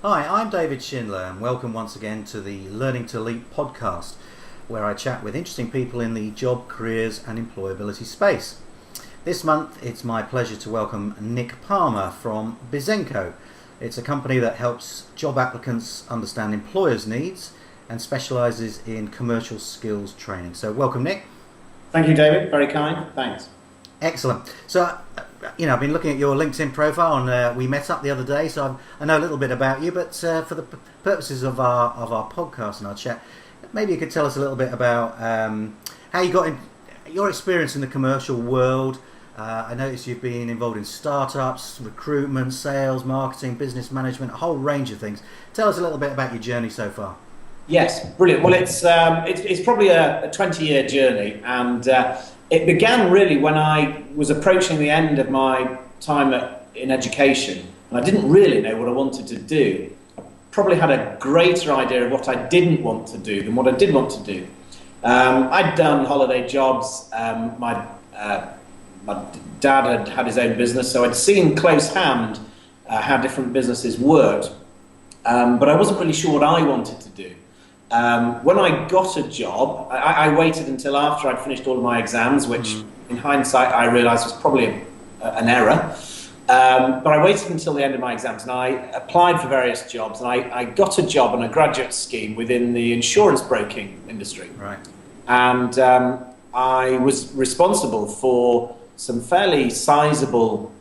Hi, I'm David Shindler and welcome once again to the Learning to Leap podcast, where I chat with interesting people in the job, careers and employability space. This month it's my pleasure to welcome Nick Palmer from Bizenko. It's a company that helps job applicants understand employers' needs and specialises in commercial skills training. So welcome, Nick. Thank you, David. Very kind. Thanks. Excellent. So, I've been looking at your LinkedIn profile, and we met up the other day, so I know a little bit about you. But for the purposes of our podcast and our chat, maybe you could tell us a little bit about how you got in, your experience in the commercial world. I noticed you've been involved in startups, recruitment, sales, marketing, business management, a whole range of things. Tell us a little bit about your journey so far. Yes, brilliant. Well, it's probably a 20-year journey, and it began really when I was approaching the end of my time in education, and I didn't really know what I wanted to do. I probably had a greater idea of what I didn't want to do than what I did want to do. I'd done holiday jobs. My dad had his own business, so I'd seen close hand how different businesses worked, but I wasn't really sure what I wanted to do. When I got a job, I waited until after I'd finished all of my exams, which in hindsight I realised was probably an error. But I waited until the end of my exams and I applied for various jobs, and I got a job on a graduate scheme within the insurance broking industry. Right. And I was responsible for some fairly sizable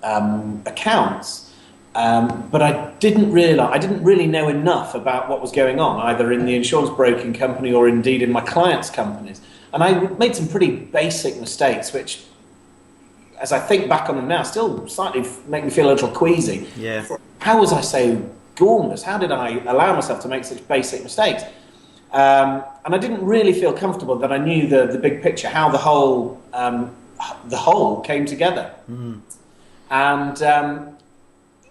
accounts. But I didn't really know enough about what was going on, either in the insurance broking company or indeed in my clients' companies. And I made some pretty basic mistakes, which, as I think back on them now, still slightly make me feel a little queasy. Yeah. How was I so gormless? How did I allow myself to make such basic mistakes? And I didn't really feel comfortable that I knew the big picture, how the whole came together. And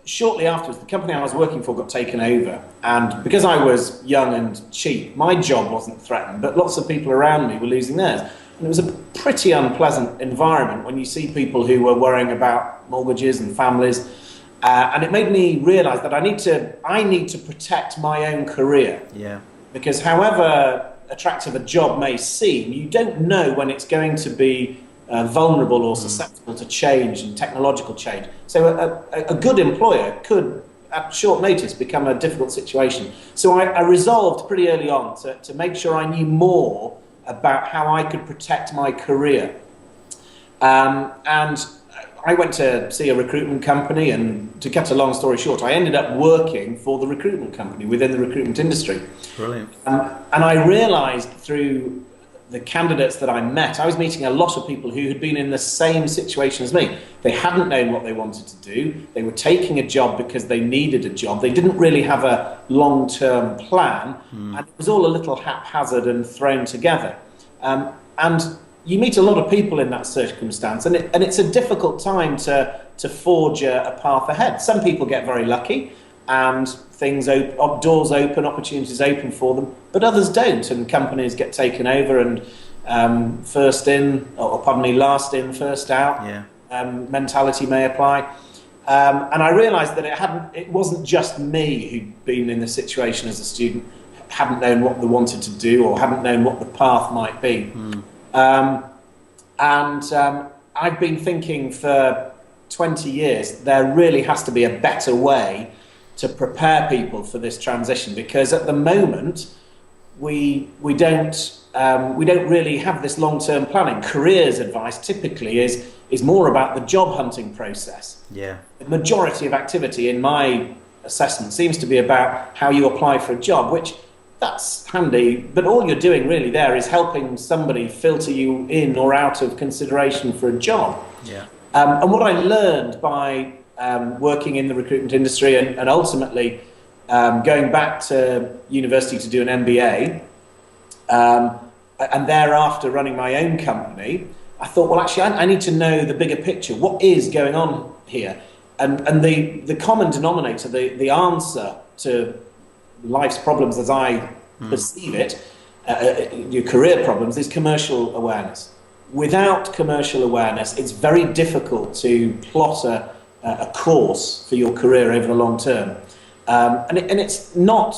shortly afterwards, the company I was working for got taken over, and because I was young and cheap, my job wasn't threatened, but lots of people around me were losing theirs. And it was a pretty unpleasant environment when you see people who were worrying about mortgages and families, and it made me realise that I need to protect my own career. Yeah. Because however attractive a job may seem, you don't know when it's going to be vulnerable or susceptible to change and technological change. So a good employer could, at short notice, become a difficult situation. So I resolved pretty early on to make sure I knew more about how I could protect my career. And I went to see a recruitment company, and to cut a long story short, I ended up working for the recruitment company within the recruitment industry. Brilliant. And I realised through the candidates that I met, I was meeting a lot of people who had been in the same situation as me. They hadn't known what they wanted to do. They were taking a job because they needed a job. They didn't really have a long-term plan, and it was all a little haphazard and thrown together. And you meet a lot of people in that circumstance, and it's a difficult time to forge a path ahead. Some people get very lucky, and doors open, opportunities open for them, but others don't, and companies get taken over, and last in, first out mentality may apply. And I realised that it wasn't just me who'd been in this situation as a student, hadn't known what they wanted to do or hadn't known what the path might be. I've been thinking for 20 years, there really has to be a better way to prepare people for this transition, because at the moment we don't really have this long-term planning. Careers advice typically is more about the job hunting process. Yeah. The majority of activity, in my assessment, seems to be about how you apply for a job, which that's handy, but all you're doing really there is helping somebody filter you in or out of consideration for a job. Yeah. And what I learned by working in the recruitment industry and ultimately going back to university to do an MBA, and thereafter running my own company, I thought, well, actually, I need to know the bigger picture. What is going on here? And the common denominator, the answer to life's problems as I perceive it, your career problems, is commercial awareness. Without commercial awareness, it's very difficult to plot a course for your career over the long term. And it's not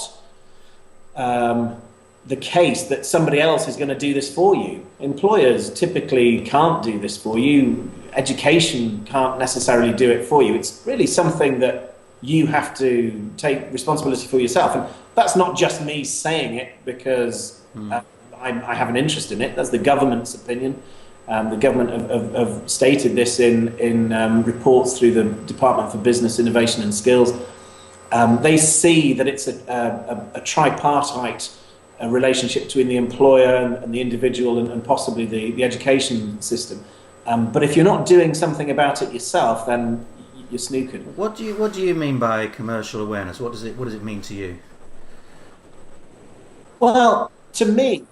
the case that somebody else is going to do this for you. Employers typically can't do this for you. Education can't necessarily do it for you. It's really something that you have to take responsibility for yourself. And that's not just me saying it because I have an interest in it. That's the government's opinion. The government have stated this in reports through the Department for Business, Innovation and Skills. They see that it's a tripartite relationship between the employer and the individual and possibly the education system. But if you're not doing something about it yourself, then you're snookered. What do you mean by commercial awareness? What does it mean to you? Well, to me,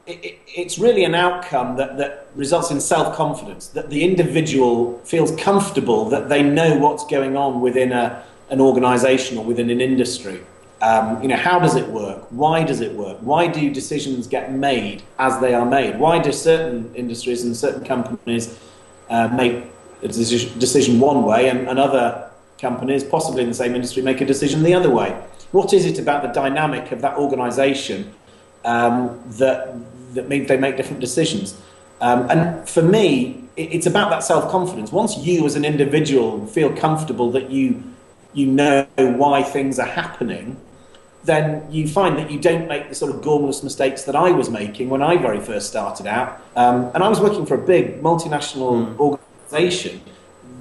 it's really an outcome that results in self-confidence, that the individual feels comfortable that they know what's going on within an organisation or within an industry. How does it work? Why does it work? Why do decisions get made as they are made? Why do certain industries and certain companies make a decision one way and other companies, possibly in the same industry, make a decision the other way? What is it about the dynamic of that organisation that means they make different decisions? And for me, it's about that self-confidence. Once you as an individual feel comfortable that you know why things are happening, then you find that you don't make the sort of gormless mistakes that I was making when I very first started out. And I was working for a big multinational organisation.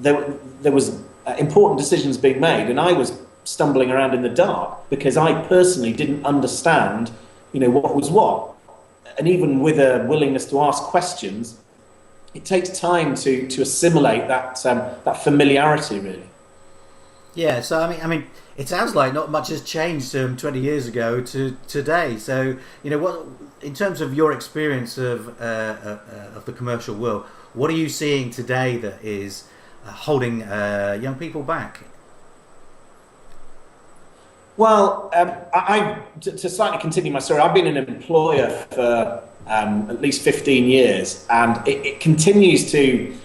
There was important decisions being made, and I was stumbling around in the dark because I personally didn't understand, what was what. And even with a willingness to ask questions, it takes time to assimilate that familiarity, really. Yeah, so I mean, it sounds like not much has changed 20 years ago to today. So, what in terms of your experience of the commercial world, what are you seeing today that is holding young people back? Well, to slightly continue my story, I've been an employer for at least 15 years, and it continues to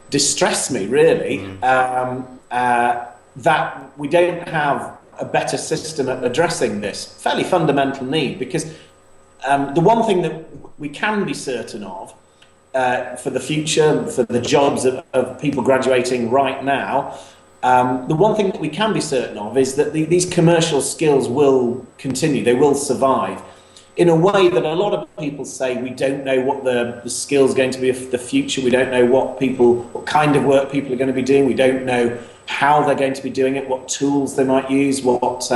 distress me, really. That we don't have a better system at addressing this fairly fundamental need, because the one thing that we can be certain of for the future, for the jobs of people graduating right now, the one thing that we can be certain of is that these commercial skills will continue, they will survive. In a way that a lot of people say, we don't know what the skills are going to be of the future, we don't know what kind of work people are going to be doing, we don't know how they're going to be doing it, what tools they might use, what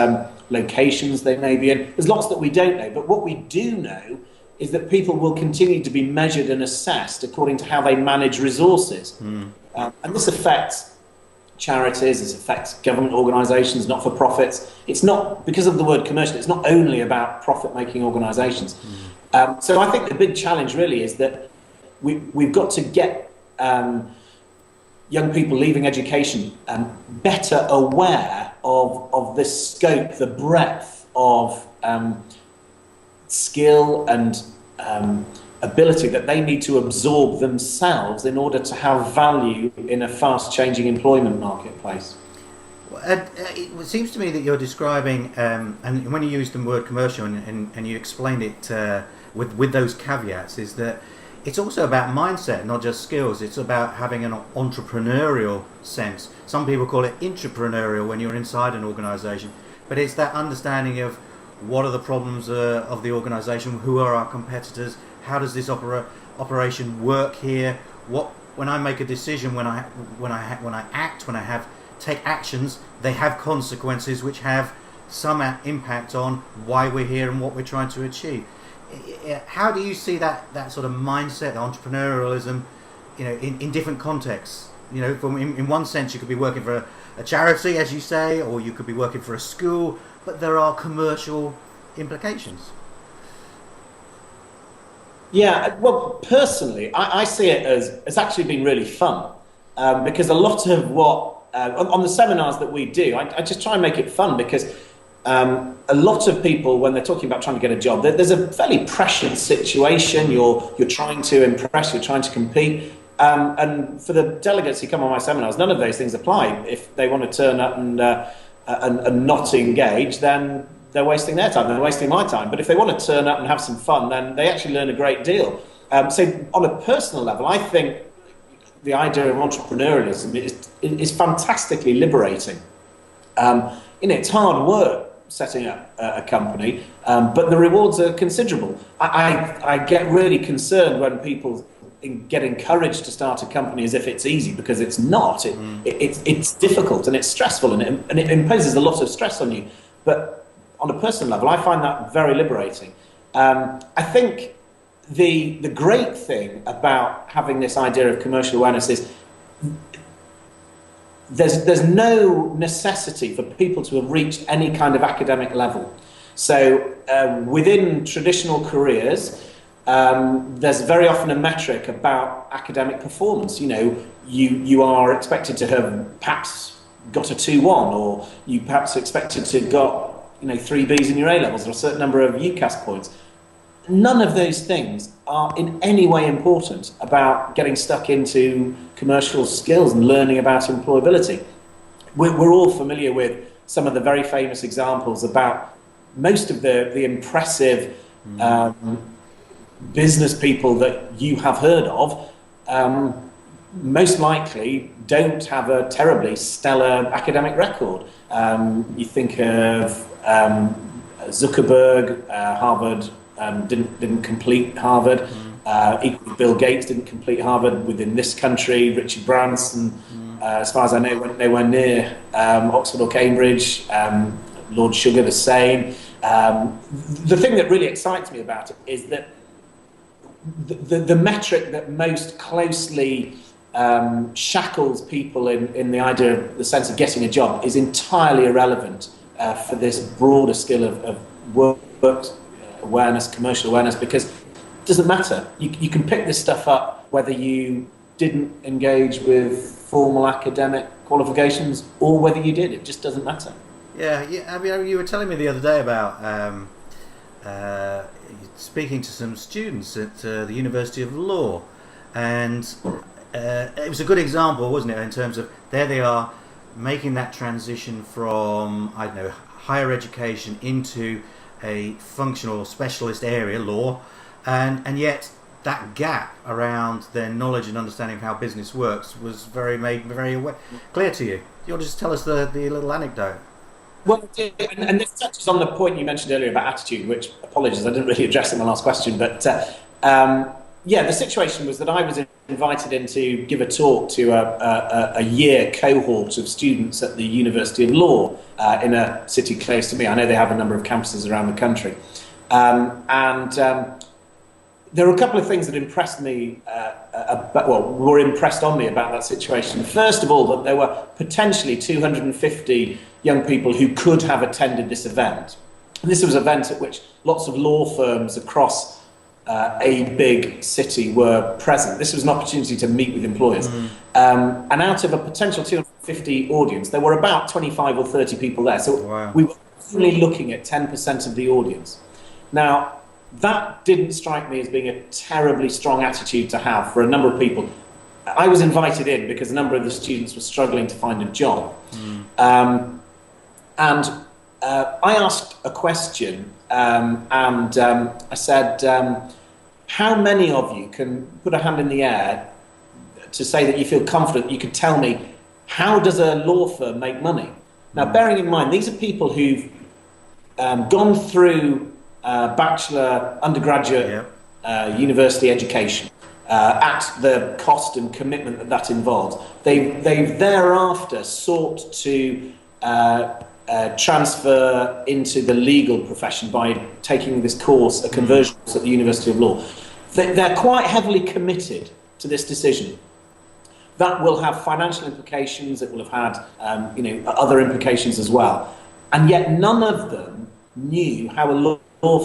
locations they may be in. There's lots that we don't know, but what we do know is that people will continue to be measured and assessed according to how they manage resources. And this affects charities, this affects government organisations, not-for-profits. It's not, because of the word commercial, it's not only about profit-making organisations. So I think the big challenge really is that we've got to get young people leaving education better aware of this scope, the breadth of skill and ability that they need to absorb themselves in order to have value in a fast-changing employment marketplace. It seems to me that you're describing, and when you use the word commercial and you explained it with those caveats, is that it's also about mindset, not just skills. It's about having an entrepreneurial sense. Some people call it intrapreneurial when you're inside an organisation, but it's that understanding of what are the problems of the organisation, who are our competitors, how does this operation work here? When I make a decision, when I take actions, they have consequences which have some impact on why we're here and what we're trying to achieve. How do you see that sort of mindset, entrepreneurialism, in different contexts? In one sense, you could be working for a charity, as you say, or you could be working for a school, but there are commercial implications. Yeah, well, personally, I see it as it's actually been really fun because a lot of what on the seminars that we do, I just try and make it fun because a lot of people, when they're talking about trying to get a job, there's a fairly pressured situation. You're trying to impress, you're trying to compete. And for the delegates who come on my seminars, none of those things apply if they want to turn up and and not engage, then they're wasting their time, they're wasting my time. But if they want to turn up and have some fun, then they actually learn a great deal. So on a personal level, I think the idea of entrepreneurialism is fantastically liberating. It's hard work setting up a company, but the rewards are considerable. I get really concerned when people get encouraged to start a company as if it's easy, because it's not. It's difficult and it's stressful, and it imposes a lot of stress on you. But on a personal level, I find that very liberating. I think the great thing about having this idea of commercial awareness is there's no necessity for people to have reached any kind of academic level. So within traditional careers, there's very often a metric about academic performance. You are expected to have perhaps got a 2-1, or you perhaps expected to have got 3 Bs in your A-levels, or a certain number of UCAS points. None of those things are in any way important about getting stuck into commercial skills and learning about employability. We're all familiar with some of the very famous examples about most of the impressive business people that you have heard of. Most likely don't have a terribly stellar academic record. You think of Zuckerberg, Harvard, didn't complete Harvard. Equally, Bill Gates didn't complete Harvard within this country. Richard Branson, as far as I know, went nowhere near Oxford or Cambridge. Lord Sugar, the same. The thing that really excites me about it is that the metric that most closely shackles people in the idea of the sense of getting a job is entirely irrelevant for this broader skill of work awareness, commercial awareness, because it doesn't matter. You can pick this stuff up whether you didn't engage with formal academic qualifications or whether you did. It just doesn't matter. Yeah. I mean, you were telling me the other day about speaking to some students at the University of Law, and it was a good example, wasn't it, in terms of there they are making that transition from, I don't know, higher education into a functional specialist area, law, and yet that gap around their knowledge and understanding of how business works was made very clear to you. Do you want to just tell us the little anecdote? Well, and this touches on the point you mentioned earlier about attitude, which, apologies, I didn't really address in my last question, but the situation was that I was invited in to give a talk to a year cohort of students at the University of Law in a city close to me. I know they have a number of campuses around the country. There were a couple of things that impressed me, were impressed on me about that situation. First of all, that there were potentially 250 young people who could have attended this event. And this was an event at which lots of law firms across a big city were present. This was an opportunity to meet with employers. And out of a potential 250 audience, there were about 25 or 30 people there. So we were only looking at 10% of the audience. Now, that didn't strike me as being a terribly strong attitude to have for a number of people. I was invited in because a number of the students were struggling to find a job. I asked a question, and I said, how many of you can put a hand in the air to say that you feel confident you could tell me, how does a law firm make money? Now, bearing in mind, these are people who've gone through bachelor, undergraduate, university education at the cost and commitment that involves. They've thereafter sought to transfer into the legal profession by taking this course, a conversion course at the University of Law. They're quite heavily committed to this decision. That will have financial implications. It will have had other implications as well. And yet none of them knew how a law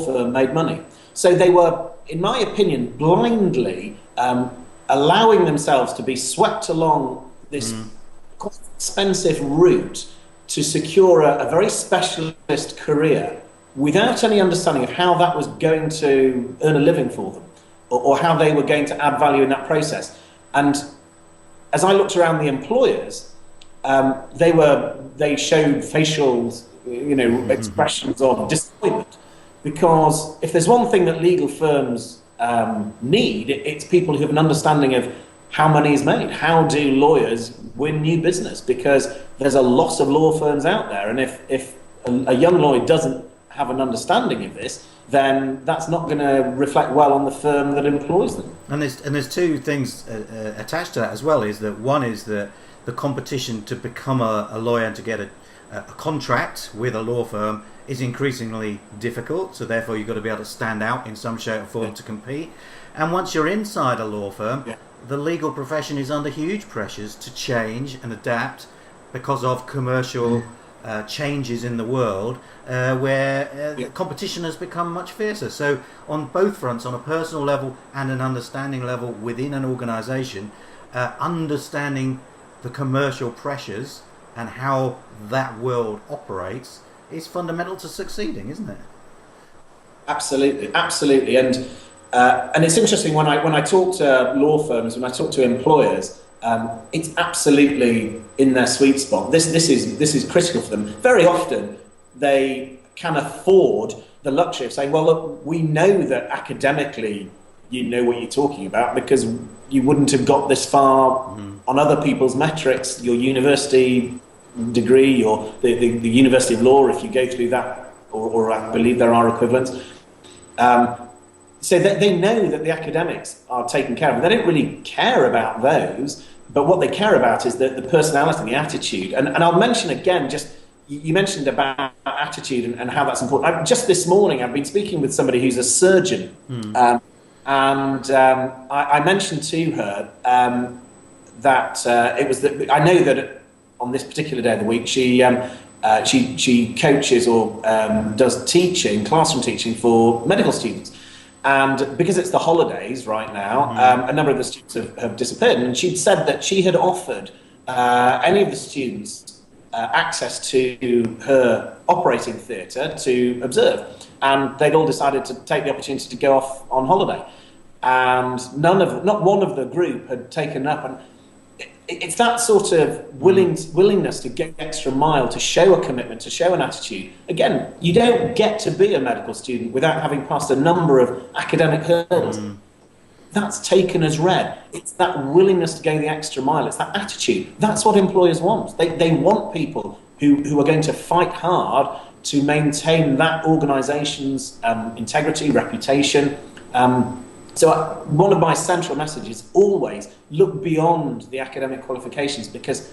firm made money. So they were, in my opinion, blindly allowing themselves to be swept along this quite expensive route to secure a very specialist career without any understanding of how that was going to earn a living for them, or how they were going to add value in that process. And as I looked around the employers, they were they showed facial, expressions of disappointment. Because if there's one thing that legal firms need, it's people who have an understanding of how money is made. How do lawyers win new business? Because there's a lot of law firms out there, and if a young lawyer doesn't have an understanding of this, then that's not going to reflect well on the firm that employs them. And there's two things attached to that as well. Is that one is the competition to become a lawyer and to get a contract with a law firm is increasingly difficult. So therefore, you've got to be able to stand out in some shape or form to compete. And once you're inside a law firm, the legal profession is under huge pressures to change and adapt because of commercial changes in the world, where competition has become much fiercer. So on both fronts, on a personal level and an understanding level within an organisation, understanding the commercial pressures and how that world operates is fundamental to succeeding, isn't it? Absolutely, absolutely. And it's interesting when I talk to law firms, when I talk to employers, it's absolutely in their sweet spot. This is critical for them. Very often they can afford the luxury of saying, well, look, we know that academically you know what you're talking about because you wouldn't have got this far on other people's metrics, your university degree or the University of Law, if you go through that, or I believe there are equivalents. So they know that the academics are taken care of. They don't really care about those, but what they care about is the personality, the attitude. And I'll mention again, just you mentioned about attitude and how that's important. Just this morning, I've been speaking with somebody who's a surgeon, and I mentioned to her that it was that I know that on this particular day of the week, she coaches or does classroom teaching for medical students. And because it's the holidays right now, a number of the students have disappeared. And she'd said that she had offered any of the students access to her operating theatre to observe. And they'd all decided to take the opportunity to go off on holiday. And not one of the group had taken up. And it's that sort of willingness to go the extra mile, to show a commitment, to show an attitude. Again, you don't get to be a medical student without having passed a number of academic hurdles. That's taken as read. It's that willingness to go the extra mile. It's that attitude. That's what employers want. They want people who are going to fight hard to maintain that organisation's integrity, reputation. So one of my central messages always look beyond the academic qualifications because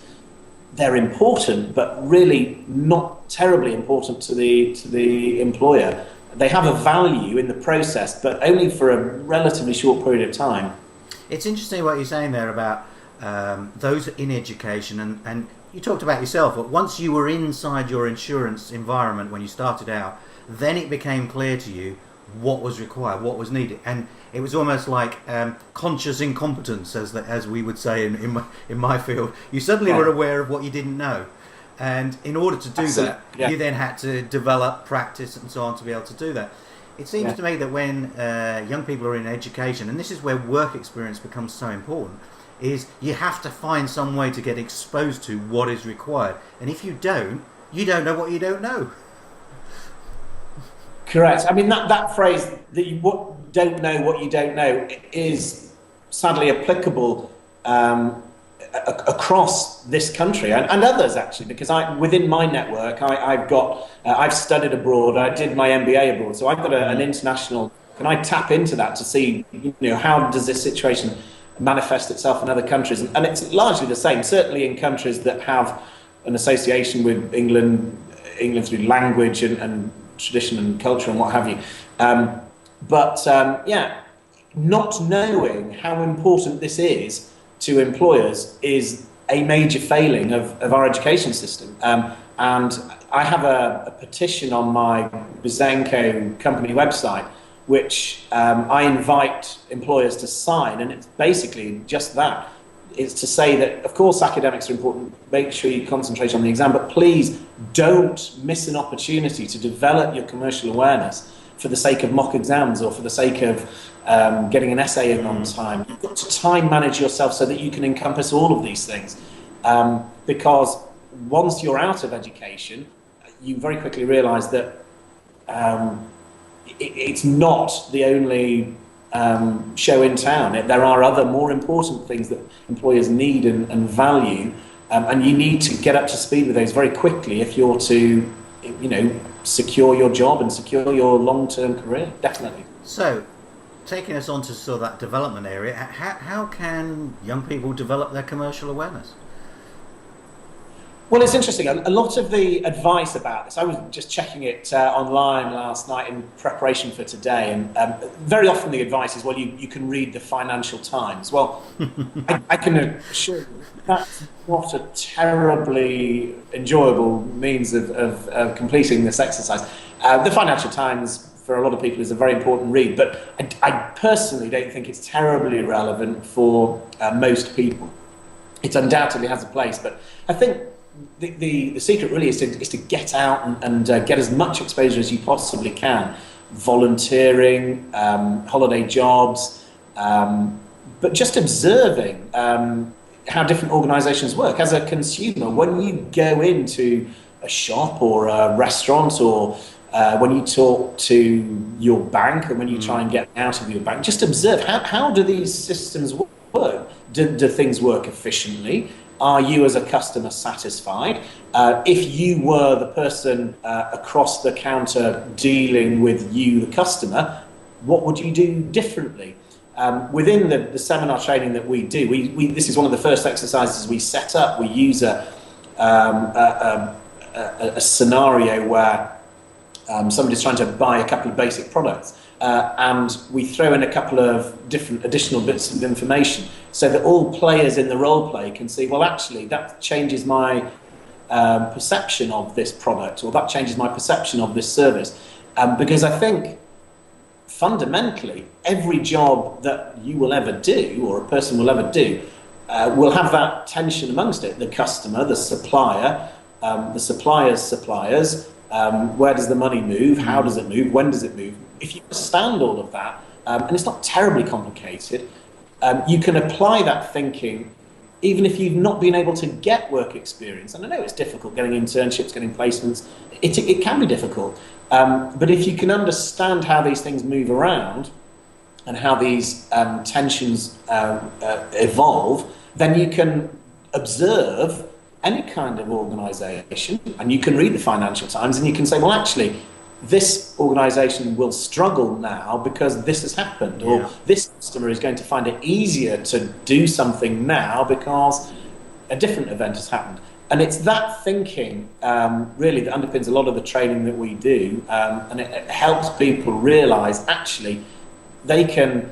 they're important, but really not terribly important to the employer. They have a value in the process, but only for a relatively short period of time. It's interesting what you're saying there about those in education, and you talked about yourself, but once you were inside your insurance environment when you started out, then it became clear to you what was required, what was needed, and it was almost like conscious incompetence, as we would say in my field. You suddenly were aware of what you didn't know, and in order to do that, you then had to develop practice and so on to be able to do that. It seems to me that when young people are in education, and this is where work experience becomes so important, is you have to find some way to get exposed to what is required, and if you don't know what you don't know. Correct. I mean, that phrase that you don't know what you don't know is sadly applicable across this country and others actually, because within my network I've studied abroad. I did my MBA abroad, so I've got an international. Can I tap into that to see how does this situation manifest itself in other countries? And it's largely the same. Certainly in countries that have an association with England through language and tradition and culture and what have you, but not knowing how important this is to employers is a major failing of our education system. And I have a petition on my Bizenko company website which I invite employers to sign, and it's basically just that. It's to say that, of course, academics are important, make sure you concentrate on the exam, but please don't miss an opportunity to develop your commercial awareness for the sake of mock exams or for the sake of getting an essay in on time. You've got to time manage yourself so that you can encompass all of these things. Because once you're out of education, you very quickly realise that it's not the only show in town. There are other more important things that employers need and value, and you need to get up to speed with those very quickly if you're to, secure your job and secure your long-term career. Definitely. So, taking us on to sort of that development area, how can young people develop their commercial awareness? Well, it's interesting. A lot of the advice about this, I was just checking it online last night in preparation for today, and very often the advice is, well, you can read the Financial Times. Well, I can assure you that's not a terribly enjoyable means of completing this exercise. The Financial Times, for a lot of people, is a very important read, but I personally don't think it's terribly relevant for most people. It undoubtedly has a place, but I think the secret really is to get out and get as much exposure as you possibly can. Volunteering, holiday jobs, but just observing how different organisations work. As a consumer, when you go into a shop or a restaurant, or when you talk to your bank, and when you try and get out of your bank, just observe how do these systems work? Do things work efficiently? Are you as a customer satisfied? If you were the person across the counter dealing with you, the customer, what would you do differently? Within the seminar training that we do, this is one of the first exercises we set up. We use a scenario where somebody's trying to buy a couple of basic products, and we throw in a couple of different additional bits of information so that all players in the role play can see, well, actually, that changes my perception of this product, or that changes my perception of this service. Because I think fundamentally, every job that you will ever do, or a person will ever do, will have that tension amongst it. The customer, the supplier, the supplier's suppliers. Where does the money move? How does it move? When does it move? If you understand all of that, and it's not terribly complicated, you can apply that thinking even if you've not been able to get work experience. And I know it's difficult getting internships, getting placements. It can be difficult. But if you can understand how these things move around and how these tensions evolve, then you can observe any kind of organisation, and you can read the Financial Times, and you can say, well, actually, this organisation will struggle now because this has happened, or this customer is going to find it easier to do something now because a different event has happened. And it's that thinking really that underpins a lot of the training that we do, and it helps people realise actually they can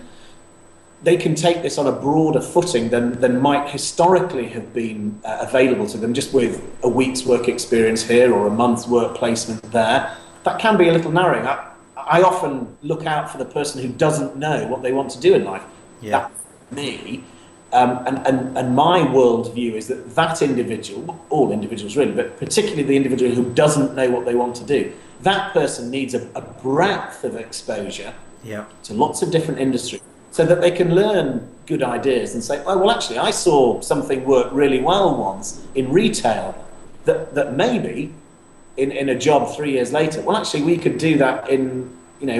take this on a broader footing than might historically have been available to them, just with a week's work experience here or a month's work placement there. That can be a little narrowing. I often look out for the person who doesn't know what they want to do in life. That's me. And my worldview is that individual, all individuals really, but particularly the individual who doesn't know what they want to do, that person needs a breadth of exposure to lots of different industries, so that they can learn good ideas and say, oh, well, actually, I saw something work really well once in retail that maybe in a job 3 years later, well, actually, we could do that in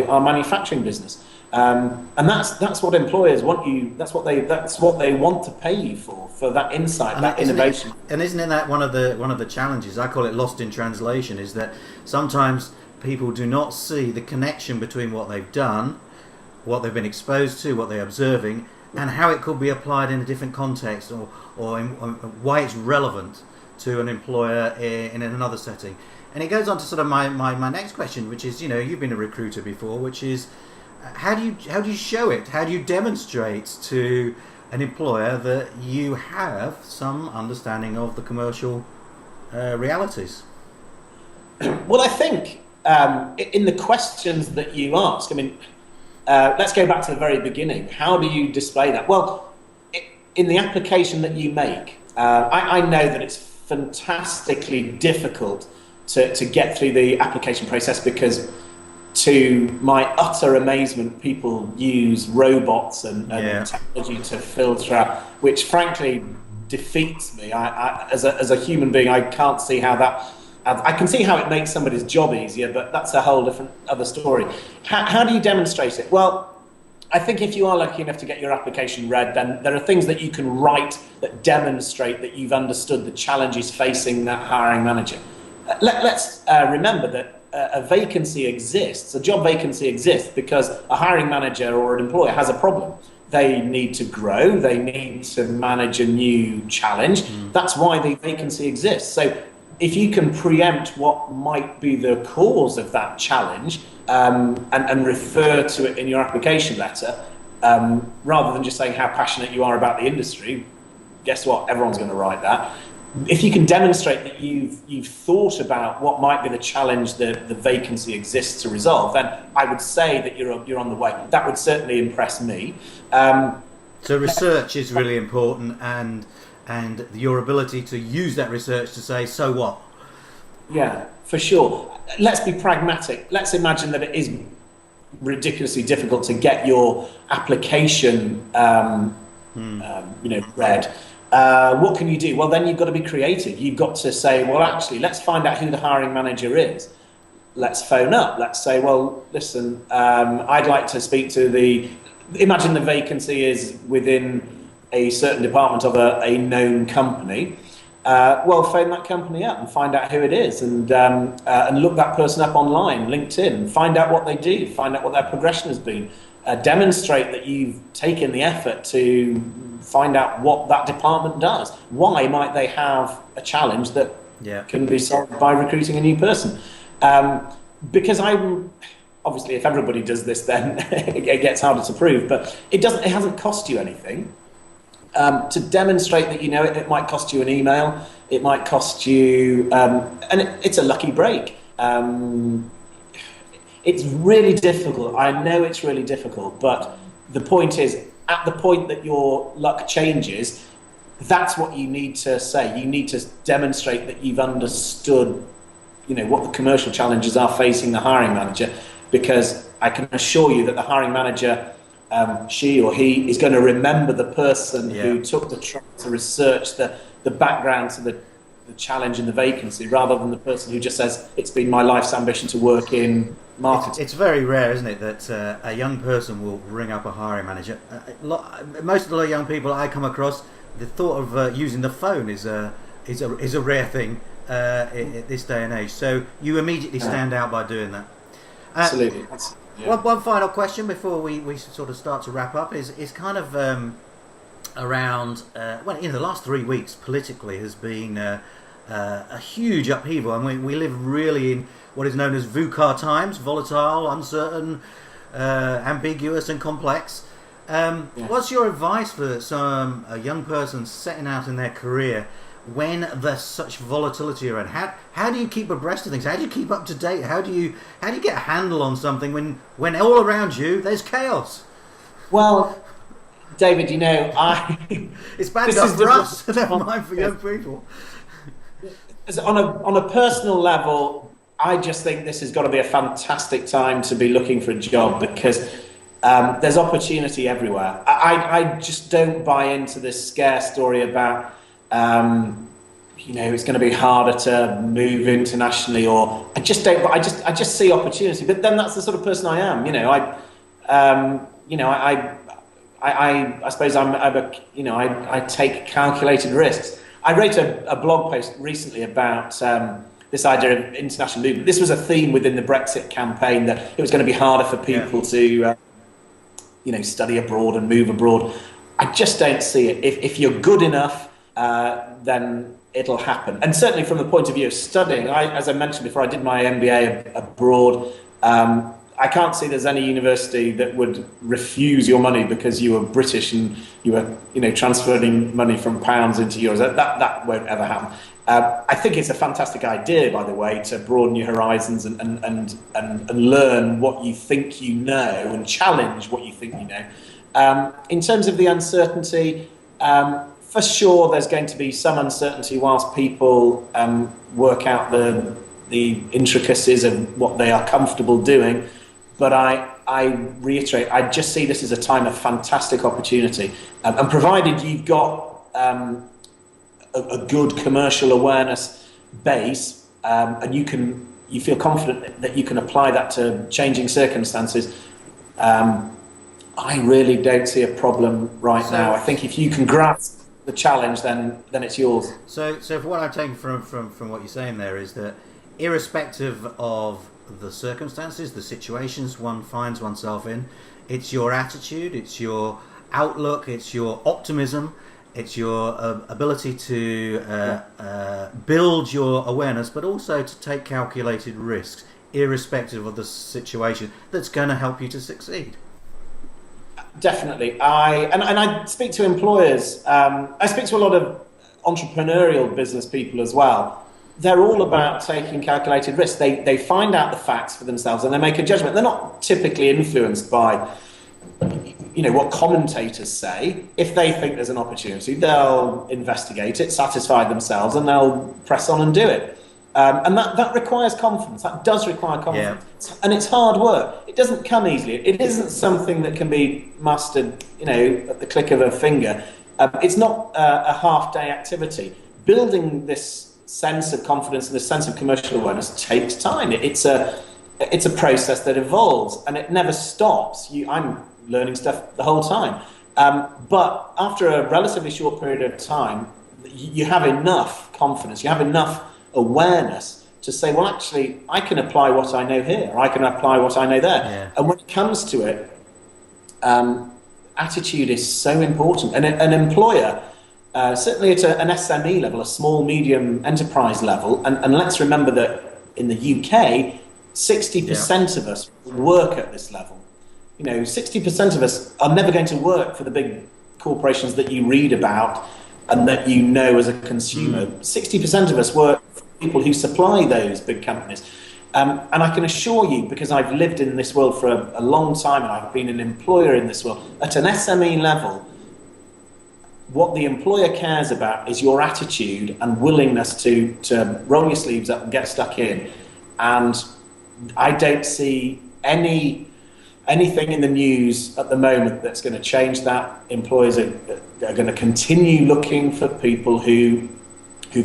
our manufacturing business. And that's what employers want you. That's what they want to pay you for that insight, and that innovation. Isn't that one of the challenges? I call it lost in translation. Is that sometimes people do not see the connection between what they've done, what they've been exposed to, what they're observing, and how it could be applied in a different context, or why it's relevant to an employer in another setting. And it goes on to sort of my next question, which is, you've been a recruiter before, which is, how do you show it? How do you demonstrate to an employer that you have some understanding of the commercial realities? Well, I think in the questions that you ask, let's go back to the very beginning. How do you display that? Well, in the application that you make, I know that it's fantastically difficult to get through the application process, because to my utter amazement, people use robots and technology to filter out, which frankly defeats me. As a human being, I can't see how that. I can see how it makes somebody's job easier, but that's a whole different other story. How do you demonstrate it? Well, I think if you are lucky enough to get your application read, then there are things that you can write that demonstrate that you've understood the challenges facing that hiring manager. Let's remember that a vacancy exists, a job vacancy exists because a hiring manager or an employer has a problem. They need to grow, they need to manage a new challenge. That's why the vacancy exists. So if you can preempt what might be the cause of that challenge and refer to it in your application letter, rather than just saying how passionate you are about the industry, guess what? Everyone's going to write that. If you can demonstrate that you've thought about what might be the challenge that the vacancy exists to resolve, then I would say that you're on the way. That would certainly impress me. So research is really important, and your ability to use that research to say, so what? Yeah, for sure. Let's be pragmatic. Let's imagine that it is ridiculously difficult to get your application read. What can you do? Well, then you've got to be creative. You've got to say, well, actually, let's find out who the hiring manager is. Let's phone up. Let's say, well, listen, I'd like to speak to imagine the vacancy is within a certain department of a known company. Well, phone that company up and find out who it is, and look that person up online, LinkedIn, find out what they do, find out what their progression has been. Demonstrate that you've taken the effort to find out what that department does. Why might they have a challenge that can be solved by recruiting a new person? Because obviously, if everybody does this, then it gets harder to prove. But it hasn't cost you anything. To demonstrate that it might cost you an email, it might cost you, and it's a lucky break. It's really difficult. I know it's really difficult, but the point is, at the point that your luck changes, that's what you need to say. You need to demonstrate that you've understood, what the commercial challenges are facing the hiring manager, because I can assure you that the hiring manager, she or he, is going to remember the person who took the trouble to research the background to the challenge in the vacancy, rather than the person who just says, it's been my life's ambition to work in marketing. It's very rare, isn't it, that a young person will ring up a hiring manager. Most of the young people I come across, the thought of using the phone is a rare thing at this day and age. So you immediately stand out by doing that. Absolutely. One final question before we sort of start to wrap up is kind of around the last 3 weeks politically has been a huge upheaval, and we live really in what is known as VUCA times: volatile, uncertain, ambiguous, and complex. What's your advice for a young person setting out in their career when there's such volatility around? How do you keep abreast of things? How do you keep up to date? How do you get a handle on something when all around you there's chaos? Well, David, it's bad enough for us, never mind for young people. On a personal level, I just think this has got to be a fantastic time to be looking for a job, because there's opportunity everywhere. I just don't buy into this scare story about it's going to be harder to move internationally, or I just don't. But I just see opportunity. But then that's the sort of person I am. I suppose I take calculated risks. I wrote a blog post recently about this idea of international movement. This was a theme within the Brexit campaign, that it was going to be harder for people to study abroad and move abroad. I just don't see it. If you're good enough, then it'll happen. And certainly from the point of view of studying, as I mentioned before, I did my MBA abroad. I can't see there's any university that would refuse your money because you were British and you were transferring money from pounds into euros. That won't ever happen. I think it's a fantastic idea, by the way, to broaden your horizons and learn what you think you know and challenge what you think you know. In terms of the uncertainty, for sure there's going to be some uncertainty whilst people work out the intricacies of what they are comfortable doing. But I reiterate, I just see this as a time of fantastic opportunity. And provided you've got a good commercial awareness base, and you feel confident that you can apply that to changing circumstances, I really don't see a problem right now. I think if you can grasp the challenge, then it's yours. So what I'm taking from what you're saying there is that irrespective of the circumstances, the situations one finds oneself in, it's your attitude, it's your outlook, it's your optimism, it's your ability to build your awareness, but also to take calculated risks, irrespective of the situation, that's going to help you to succeed. Definitely. I speak to employers. I speak to a lot of entrepreneurial business people as well. They're all about taking calculated risks. They find out the facts for themselves and they make a judgment. They're not typically influenced by, what commentators say. If they think there's an opportunity, they'll investigate it, satisfy themselves, and they'll press on and do it. And that requires confidence. That does require confidence. Yeah. And it's hard work. It doesn't come easily. It isn't something that can be mastered, at the click of a finger. It's not a half-day activity. Building this sense of confidence and this sense of commercial awareness takes time. It's a process that evolves, and it never stops. I'm learning stuff the whole time. But after a relatively short period of time, you have enough confidence, you have enough awareness to say, well, actually, I can apply what I know here, or I can apply what I know there. Yeah. And when it comes to it, attitude is so important. And an employer, certainly at an SME level, a small, medium enterprise level, and let's remember that in the UK, 60% of us work at this level. 60% of us are never going to work for the big corporations that you read about and that you know as a consumer. 60% of us work for people who supply those big companies. And I can assure you, because I've lived in this world for a long time and I've been an employer in this world, at an SME level, what the employer cares about is your attitude and willingness to roll your sleeves up and get stuck in. And I don't see anything in the news at the moment that's going to change that. Employers are going to continue looking for people who've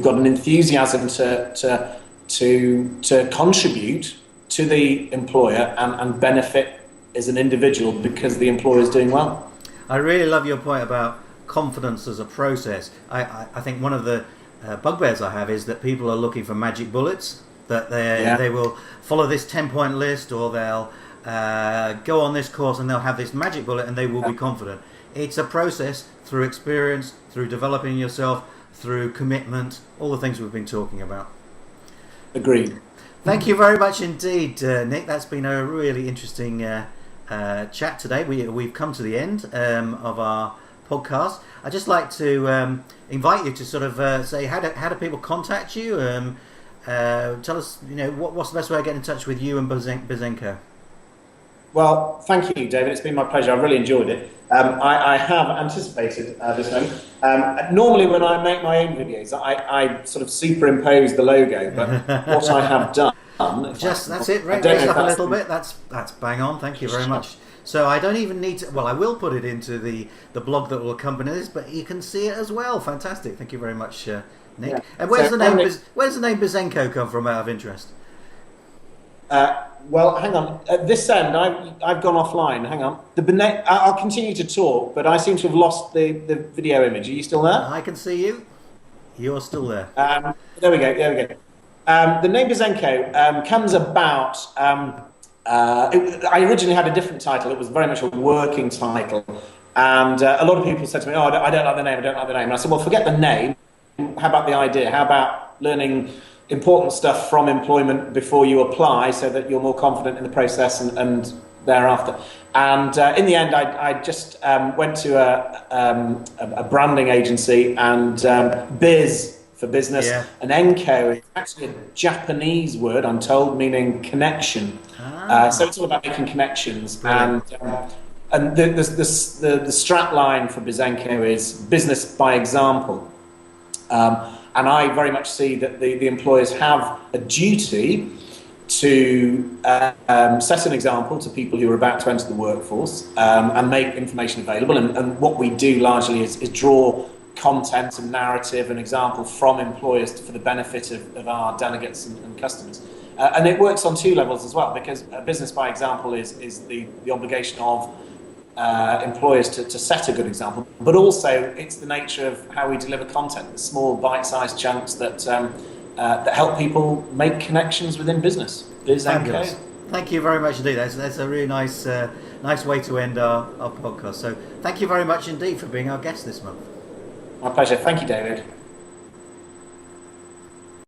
got an enthusiasm to contribute to the employer and benefit as an individual because the employer is doing well. I really love your point about confidence as a process. I think one of the bugbears I have is that people are looking for magic bullets, that they will follow this 10-point list, or they'll go on this course and they'll have this magic bullet and they will be confident. It's a process through experience, through developing yourself, through commitment, all the things we've been talking about. Agreed. Thank you very much indeed, Nick. That's been a really interesting chat today. We've come to the end of our podcast. I'd just like to invite you to sort of say, how do people contact you? Tell us, what's the best way of getting in touch with you and Bizenko? Well, thank you, David. It's been my pleasure. I've really enjoyed it. I have anticipated this moment. Normally, when I make my own videos, I sort of superimpose the logo, but what I have done... That's it, raise up a little bit. That's bang on. Thank you very much. So I don't even need to... Well, I will put it into the blog that will accompany this, but you can see it as well. Fantastic. Thank you very much, Nick. Yeah. And where's the name Bizenko come from, out of interest? Well, hang on. At this end, I've gone offline. Hang on. I'll continue to talk, but I seem to have lost the video image. Are you still there? I can see you. You're still there. There we go. The name Bizenko comes about... I originally had a different title. It was very much a working title. And a lot of people said to me, I don't like the name. And I said, well, forget the name. How about the idea? How about learning important stuff from employment before you apply so that you're more confident in the process and thereafter? And in the end, I just went to a branding agency, and Biz for business, and Enko is actually a Japanese word, I'm told, meaning connection. So it's all about making connections. Brilliant. And the strap line for Bizenko is business by example. And I very much see that the employers have a duty to set an example to people who are about to enter the workforce and make information available. And what we do largely is draw content and narrative and example from employers for the benefit of our delegates and customers. And it works on two levels as well, because a business by example is the obligation of employers to set a good example, but also it's the nature of how we deliver content, the small bite-sized chunks that help people make connections within business. Fabulous. Thank you very much indeed. That's a really nice way to end our podcast. So thank you very much indeed for being our guest this month. My pleasure. Thank you, David.